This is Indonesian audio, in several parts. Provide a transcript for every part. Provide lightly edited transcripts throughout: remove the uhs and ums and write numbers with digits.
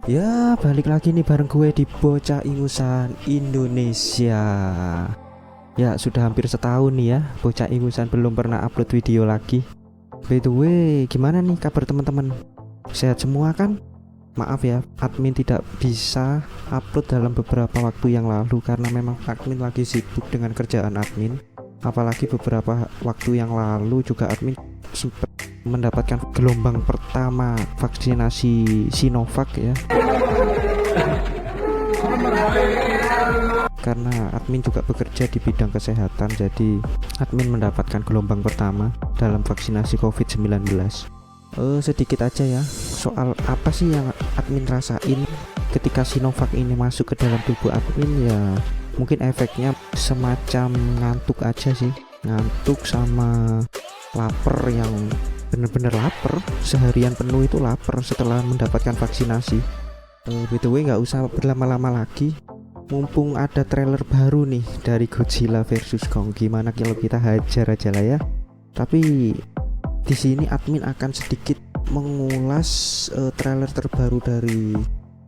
Ya, balik lagi nih bareng gue di Bocah Ingusan Indonesia. Ya, sudah hampir setahun nih ya, Bocah Ingusan belum pernah upload video lagi. By the way, gimana nih kabar teman-teman? Sehat semua kan? Maaf ya, admin tidak bisa upload dalam beberapa waktu yang lalu karena memang admin lagi sibuk dengan kerjaan admin. Apalagi beberapa waktu yang lalu juga admin sempat mendapatkan gelombang pertama vaksinasi Sinovac ya. Karena admin juga bekerja di bidang kesehatan, jadi admin mendapatkan gelombang pertama dalam vaksinasi COVID-19. Sedikit aja ya, soal apa sih yang admin rasain ketika Sinovac ini masuk ke dalam tubuh admin. Ya mungkin efeknya semacam ngantuk aja sih, ngantuk sama lapar yang bener-bener lapar, seharian penuh itu lapar setelah mendapatkan vaksinasi. By the way, nggak usah berlama-lama lagi, mumpung ada trailer baru nih dari Godzilla versus Kong. Gimana kalau kita hajar aja lah ya. Tapi di sini admin akan sedikit mengulas trailer terbaru dari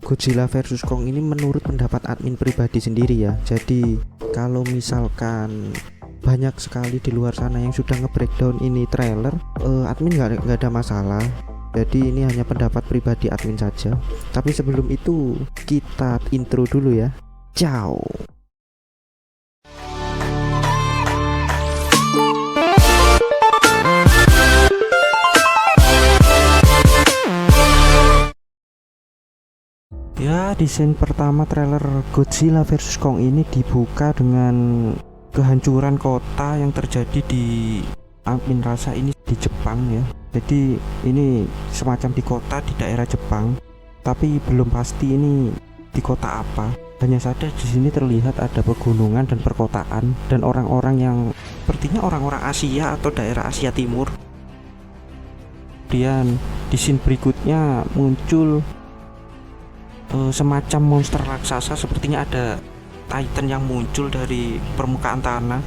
Godzilla versus Kong ini menurut pendapat admin pribadi sendiri ya. Jadi kalau misalkan banyak sekali di luar sana yang sudah nge-breakdown ini trailer, admin nggak ada masalah. Jadi ini hanya pendapat pribadi admin saja. Tapi sebelum itu kita intro dulu ya. Ciao. Ya, di scene pertama trailer Godzilla vs Kong ini dibuka dengan kehancuran kota yang terjadi di admin rasa ini di Jepang ya. Jadi ini semacam di kota di daerah Jepang, tapi belum pasti ini di kota apa. Hanya saja di sini terlihat ada pegunungan dan perkotaan dan orang-orang yang sepertinya orang-orang Asia atau daerah Asia Timur. Kemudian di scene berikutnya muncul semacam monster raksasa, sepertinya ada Titan yang muncul dari permukaan tanah.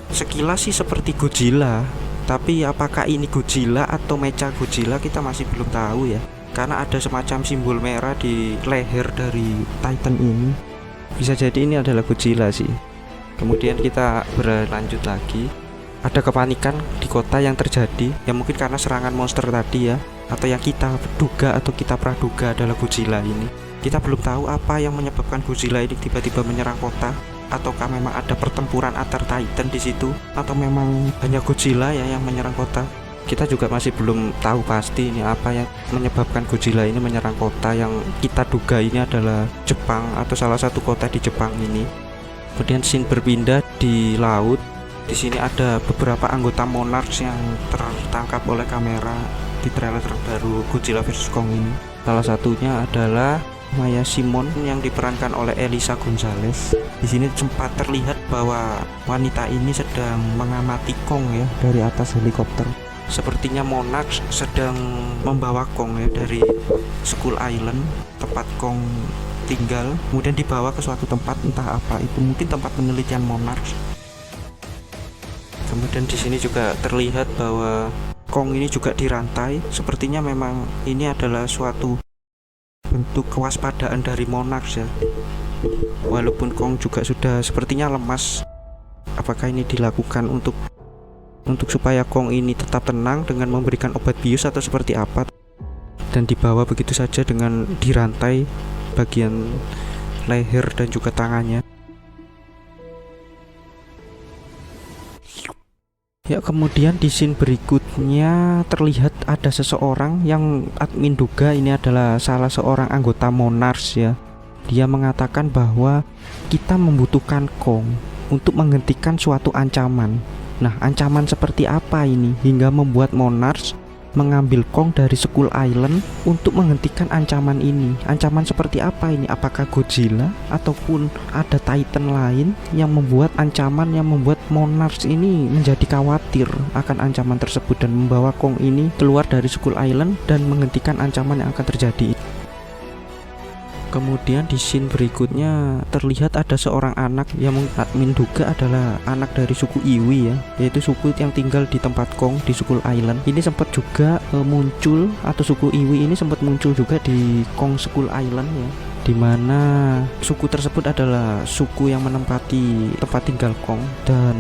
Sekilas sih seperti Godzilla, tapi apakah ini Godzilla atau mecha Godzilla kita masih belum tahu ya, karena ada semacam simbol merah di leher dari Titan ini. Bisa jadi ini adalah Godzilla sih. Kemudian kita berlanjut lagi, ada kepanikan di kota yang terjadi, ya mungkin karena serangan monster tadi ya, atau yang kita duga atau kita praduga adalah Godzilla ini. Kita belum tahu apa yang menyebabkan Godzilla ini tiba-tiba menyerang kota, ataukah memang ada pertempuran antar Titan di situ, atau memang hanya Godzilla ya yang menyerang kota. Kita juga masih belum tahu pasti ini apa yang menyebabkan Godzilla ini menyerang kota yang kita duga ini adalah Jepang atau salah satu kota di Jepang ini. Kemudian scene berpindah di laut. Di sini ada beberapa anggota Monarch yang tertangkap oleh kamera di trailer terbaru Godzilla vs Kong ini. Salah satunya adalah Maya Simon yang diperankan oleh Elisa Gonzalez. Di sini sempat terlihat bahwa wanita ini sedang mengamati Kong ya dari atas helikopter. Sepertinya Monarch sedang membawa Kong ya dari Skull Island, tempat Kong tinggal, kemudian dibawa ke suatu tempat, entah apa itu, mungkin tempat penelitian Monarch. Kemudian di sini juga terlihat bahwa Kong ini juga dirantai. Sepertinya memang ini adalah suatu bentuk kewaspadaan dari Monarch ya. Walaupun Kong juga sudah sepertinya lemas, apakah ini dilakukan untuk supaya Kong ini tetap tenang dengan memberikan obat bius atau seperti apa, dan dibawa begitu saja dengan dirantai bagian leher dan juga tangannya. Ya, kemudian di scene berikutnya terlihat ada seseorang yang admin duga ini adalah salah seorang anggota Monarch ya. Dia mengatakan bahwa kita membutuhkan Kong untuk menghentikan suatu ancaman. Nah, ancaman seperti apa ini hingga membuat Monarch mengambil Kong dari Skull Island untuk menghentikan ancaman ini? Ancaman seperti apa ini? Apakah Godzilla ataupun ada Titan lain yang membuat ancaman yang membuat Monarch ini menjadi khawatir akan ancaman tersebut dan membawa Kong ini keluar dari Skull Island dan menghentikan ancaman yang akan terjadi? Kemudian di scene berikutnya terlihat ada seorang anak yang admin duga adalah anak dari suku Iwi ya, yaitu suku yang tinggal di tempat Kong di Skull Island. Ini sempat juga muncul, atau suku Iwi ini sempat muncul juga di Kong Skull Island ya, dimana suku tersebut adalah suku yang menempati tempat tinggal Kong dan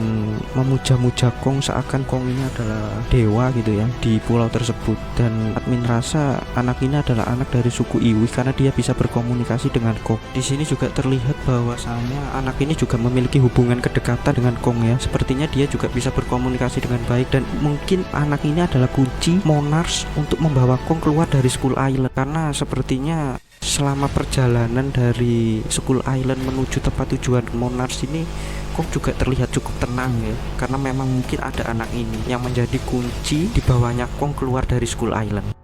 memuja-muja Kong seakan Kong ini adalah dewa gitu ya di pulau tersebut. Dan admin rasa anak ini adalah anak dari suku Iwi karena dia bisa berkomunikasi dengan Kong. Di sini juga terlihat bahwasanya anak ini juga memiliki hubungan kedekatan dengan Kong ya. Sepertinya dia juga bisa berkomunikasi dengan baik, dan mungkin anak ini adalah kunci Monarch untuk membawa Kong keluar dari Skull Island, karena sepertinya selama perjalanan dari Skull Island menuju tempat tujuan Monarch ini Kong juga terlihat cukup tenang ya, karena memang mungkin ada anak ini yang menjadi kunci dibawanya Kong keluar dari Skull Island.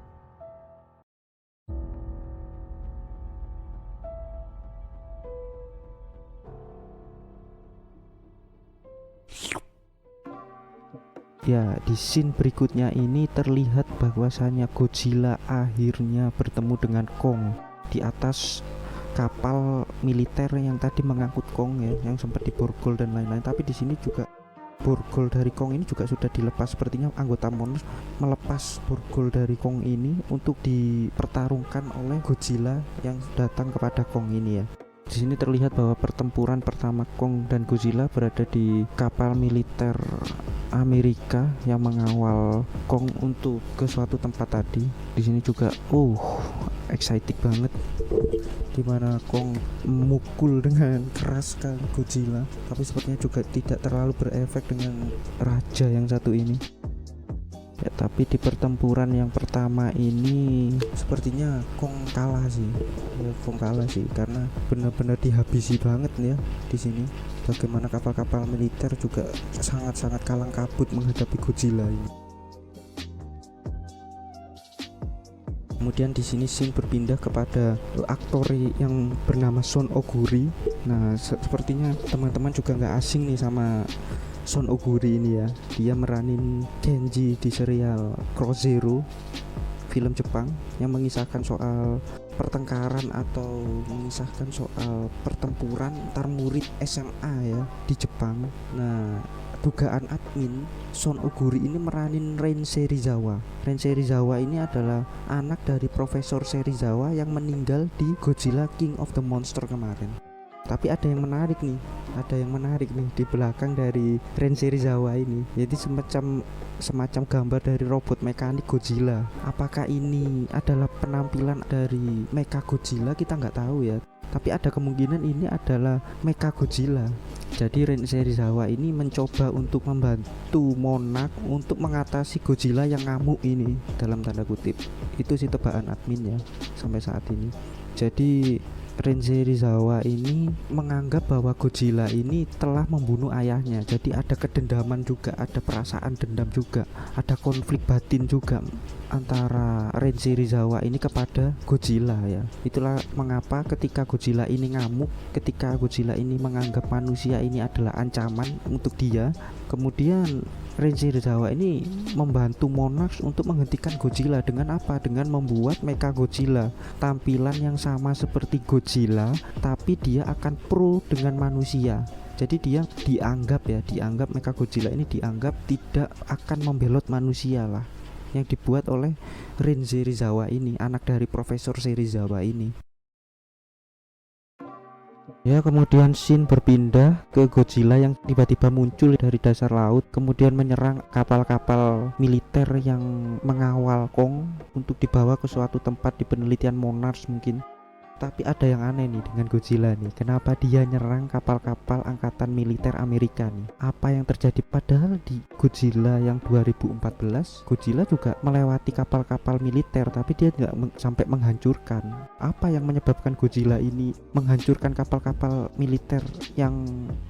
Ya, di scene berikutnya ini terlihat bahwasanya Godzilla akhirnya bertemu dengan Kong di atas kapal militer yang tadi mengangkut Kong ya, yang sempat diborgol dan lain-lain. Tapi di sini juga borgol dari Kong ini juga sudah dilepas. Sepertinya anggota Monarch melepas borgol dari Kong ini untuk dipertarungkan oleh Godzilla yang datang kepada Kong ini ya. Di sini terlihat bahwa pertempuran pertama Kong dan Godzilla berada di kapal militer Amerika yang mengawal Kong untuk ke suatu tempat tadi. Di sini juga exciting banget, dimana Kong memukul dengan keras ke Godzilla, tapi sepertinya juga tidak terlalu berefek dengan raja yang satu ini ya. Tapi di pertempuran yang pertama ini sepertinya Kong kalah sih ya, Kong kalah sih karena benar-benar dihabisi banget ya di sini. Bagaimana kapal-kapal militer juga sangat-sangat kalang kabut menghadapi Godzilla ini. Kemudian di sini scene berpindah kepada aktor yang bernama Son Oguri. Nah, sepertinya teman-teman juga nggak asing nih sama Son Oguri ini ya. Dia meranin Kenji di serial Cross Zero, film Jepang yang mengisahkan soal pertengkaran atau mengisahkan soal pertempuran antar murid SMA ya di Jepang. Nah, dugaan admin, Son Oguri ini meranin Ren Serizawa. Ren Serizawa ini adalah anak dari Profesor Serizawa yang meninggal di Godzilla King of the Monster kemarin. Tapi ada yang menarik nih di belakang dari Ren Serizawa ini. Jadi semacam gambar dari robot mekanik Godzilla. Apakah ini adalah penampilan dari Mecha Godzilla? Kita nggak tahu ya. Tapi ada kemungkinan ini adalah Mecha Godzilla. Jadi Ren Serizawa ini mencoba untuk membantu Monarch untuk mengatasi Godzilla yang ngamuk ini, dalam tanda kutip. Itu sih tebakan admin ya sampai saat ini. Jadi Ren Serizawa ini menganggap bahwa Godzilla ini telah membunuh ayahnya. Jadi ada kedendaman juga, ada perasaan dendam juga, ada konflik batin juga antara Ren Serizawa ini kepada Godzilla ya. Itulah mengapa ketika Godzilla ini ngamuk, ketika Godzilla ini menganggap manusia ini adalah ancaman untuk dia, kemudian Ren Serizawa ini membantu Monarch untuk menghentikan Godzilla dengan apa? Dengan membuat Mecha Godzilla, tampilan yang sama seperti Godzilla, tapi dia akan pro dengan manusia. Jadi dia dianggap Mecha Godzilla ini dianggap tidak akan membelot manusia lah, yang dibuat oleh Ren Serizawa ini, anak dari Profesor Serizawa ini. Ya, kemudian scene berpindah ke Godzilla yang tiba-tiba muncul dari dasar laut, kemudian menyerang kapal-kapal militer yang mengawal Kong untuk dibawa ke suatu tempat di penelitian Monarch mungkin. Tapi ada yang aneh nih dengan Godzilla nih. Kenapa dia nyerang kapal-kapal angkatan militer Amerika nih? Apa yang terjadi? Padahal di Godzilla yang 2014, Godzilla juga melewati kapal-kapal militer, tapi dia nggak sampai menghancurkan. Apa yang menyebabkan Godzilla ini menghancurkan kapal-kapal militer yang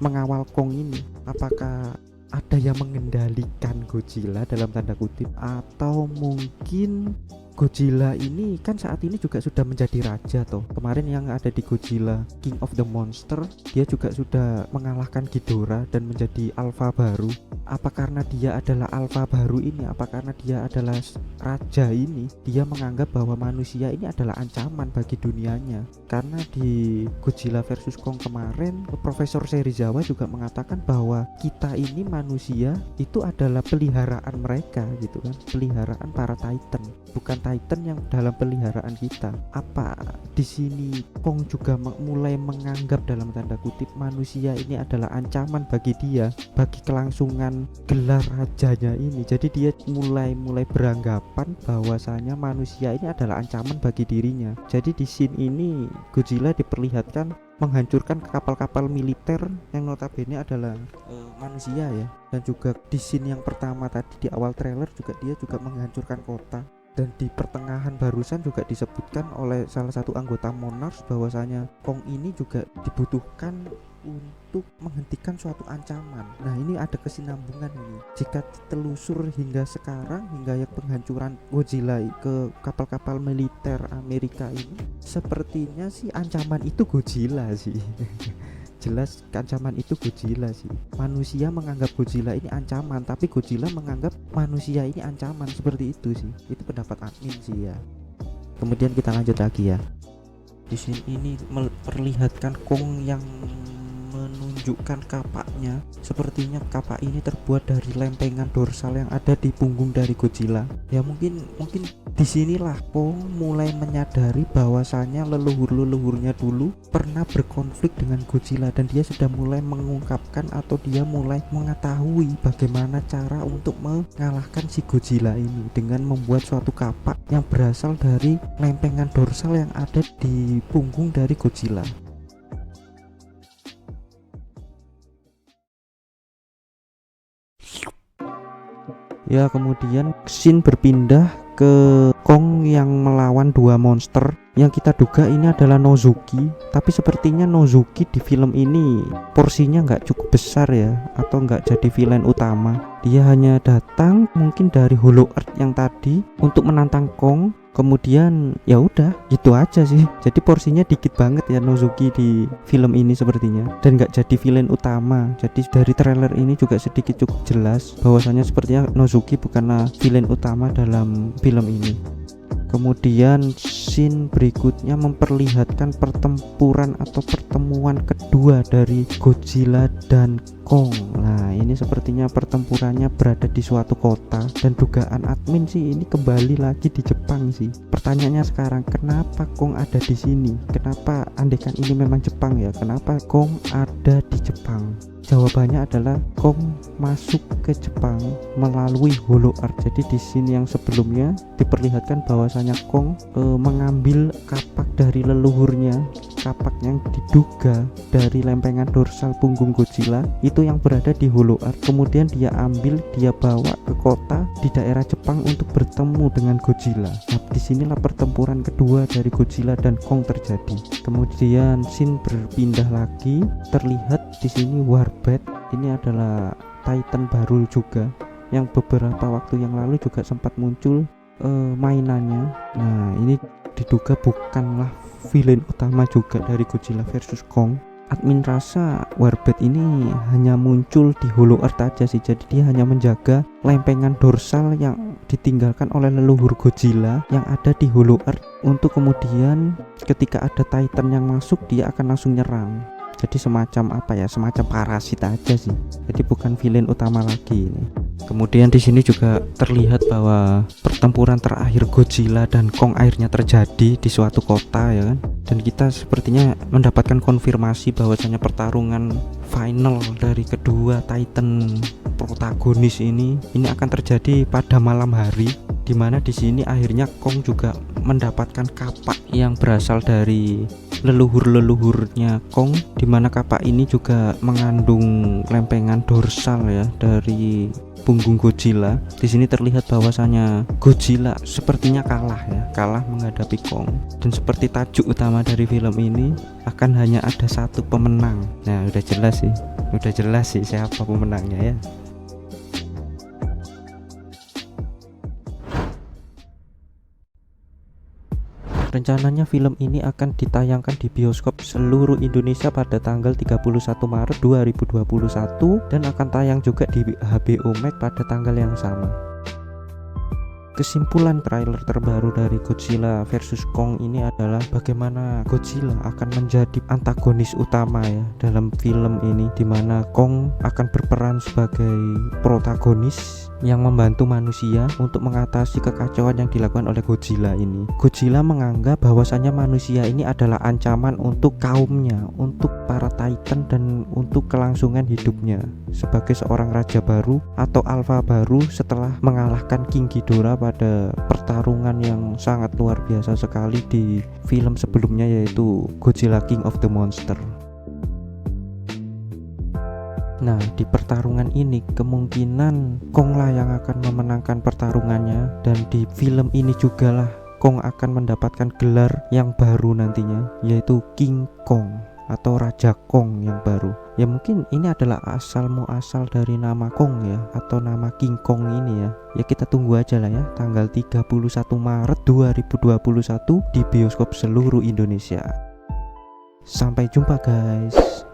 mengawal Kong ini? Apakah ada yang mengendalikan Godzilla dalam tanda kutip, atau mungkin Godzilla ini kan saat ini juga sudah menjadi raja toh. Kemarin yang ada di Godzilla King of the Monster, dia juga sudah mengalahkan Ghidorah dan menjadi alpha baru. Apa karena dia adalah alpha baru ini, apa karena dia adalah raja ini, dia menganggap bahwa manusia ini adalah ancaman bagi dunianya? Karena di Godzilla versus Kong kemarin, Profesor Serizawa juga mengatakan bahwa kita ini manusia itu adalah peliharaan mereka gitu kan, peliharaan para Titan, bukan Titan yang dalam peliharaan kita. Apa di sini Kong juga mulai menganggap dalam tanda kutip manusia ini adalah ancaman bagi dia, bagi kelangsungan gelar rajanya ini. Jadi dia mulai beranggapan bahwasanya manusia ini adalah ancaman bagi dirinya. Jadi di scene ini Godzilla diperlihatkan menghancurkan kapal-kapal militer yang notabene adalah manusia ya. Dan juga di scene yang pertama tadi di awal trailer juga dia juga menghancurkan kota. Dan di pertengahan barusan juga disebutkan oleh salah satu anggota Monarch bahwasanya Kong ini juga dibutuhkan untuk menghentikan suatu ancaman. Nah ini ada kesinambungan ini. Jika ditelusur hingga sekarang, hingga yang penghancuran Godzilla ke kapal-kapal militer Amerika ini, sepertinya sih ancaman itu Godzilla sih. Jelas ancaman itu Godzilla sih. Manusia menganggap Godzilla ini ancaman, tapi Godzilla menganggap manusia ini ancaman, seperti itu sih. Itu pendapat admin sih ya. Kemudian kita lanjut lagi ya. Di sini ini memperlihatkan Kong yang menunjukkan kapaknya. Sepertinya kapak ini terbuat dari lempengan dorsal yang ada di punggung dari Godzilla. Ya mungkin disinilah Kong mulai menyadari bahwasanya leluhurnya dulu pernah berkonflik dengan Godzilla, dan dia sudah mulai mengungkapkan atau dia mulai mengetahui bagaimana cara untuk mengalahkan si Godzilla ini dengan membuat suatu kapak yang berasal dari lempengan dorsal yang ada di punggung dari Godzilla. Ya, kemudian scene berpindah ke Kong yang melawan dua monster yang kita duga ini adalah Nozuki. Tapi sepertinya Nozuki di film ini porsinya nggak cukup besar ya, atau nggak jadi villain utama. Dia hanya datang mungkin dari Hollow Earth yang tadi untuk menantang Kong. Kemudian ya udah gitu aja sih. Jadi porsinya dikit banget ya Nozuki di film ini sepertinya, dan nggak jadi villain utama. Jadi dari trailer ini juga sedikit cukup jelas bahwasanya sepertinya Nozuki bukanlah villain utama dalam film ini. Kemudian scene berikutnya memperlihatkan pertempuran atau pertemuan kedua dari Godzilla dan Kong. Nah ini sepertinya pertempurannya berada di suatu kota, dan dugaan admin sih ini kembali lagi di Jepang sih. Pertanyaannya sekarang, kenapa Kong ada di sini? Kenapa andaikan ini memang Jepang ya, kenapa Kong ada di Jepang? Jawabannya adalah Kong masuk ke Jepang melalui Hollow Earth. Jadi di scene yang sebelumnya diperlihatkan bahwasanya Kong mengambil kapak dari leluhurnya, kapak yang diduga dari lempengan dorsal punggung Godzilla itu yang berada di Hollow Earth. Kemudian dia ambil, dia bawa ke kota di daerah Jepang untuk bertemu dengan Godzilla. Nah, disinilah pertempuran kedua dari Godzilla dan Kong terjadi. Kemudian scene berpindah lagi, terlihat di sini Warbird. Ini adalah Titan baru juga yang beberapa waktu yang lalu juga sempat muncul mainannya. Nah ini diduga bukanlah villain utama juga dari Godzilla versus Kong. Admin rasa Warbird ini hanya muncul di Hollow Earth aja sih. Jadi dia hanya menjaga lempengan dorsal yang ditinggalkan oleh leluhur Godzilla yang ada di Hollow Earth, untuk kemudian ketika ada Titan yang masuk dia akan langsung nyerang. Jadi semacam apa ya, semacam parasit aja sih. Jadi bukan villain utama lagi ini. Kemudian di sini juga terlihat bahwa pertempuran terakhir Godzilla dan Kong akhirnya terjadi di suatu kota ya kan. Dan kita sepertinya mendapatkan konfirmasi bahwasanya pertarungan final dari kedua Titan protagonis ini akan terjadi pada malam hari, di mana di sini akhirnya Kong juga mendapatkan kapak yang berasal dari leluhurnya Kong, di mana kapak ini juga mengandung lempengan dorsal ya dari punggung Godzilla. Di sini terlihat bahwasanya Godzilla sepertinya kalah menghadapi Kong, dan seperti tajuk utama dari film ini akan hanya ada satu pemenang. Nah udah jelas sih siapa pemenangnya ya. Rencananya film ini akan ditayangkan di bioskop seluruh Indonesia pada tanggal 31 Maret 2021 dan akan tayang juga di HBO Max pada tanggal yang sama. Kesimpulan trailer terbaru dari Godzilla vs Kong ini adalah bagaimana Godzilla akan menjadi antagonis utama ya dalam film ini, dimana Kong akan berperan sebagai protagonis yang membantu manusia untuk mengatasi kekacauan yang dilakukan oleh Godzilla ini. Godzilla menganggap bahwasannya manusia ini adalah ancaman untuk kaumnya, untuk para Titan dan untuk kelangsungan hidupnya sebagai seorang raja baru atau alpha baru setelah mengalahkan King Ghidorah pada pertarungan yang sangat luar biasa sekali di film sebelumnya, yaitu Godzilla King of the Monster. Nah, di pertarungan ini kemungkinan Kong lah yang akan memenangkan pertarungannya, dan di film ini juga lah Kong akan mendapatkan gelar yang baru nantinya, yaitu King Kong atau Raja Kong yang baru. Ya mungkin ini adalah asal muasal dari nama Kong ya, atau nama King Kong ini ya. Ya kita tunggu aja lah ya, tanggal 31 Maret 2021 di bioskop seluruh Indonesia. Sampai jumpa guys.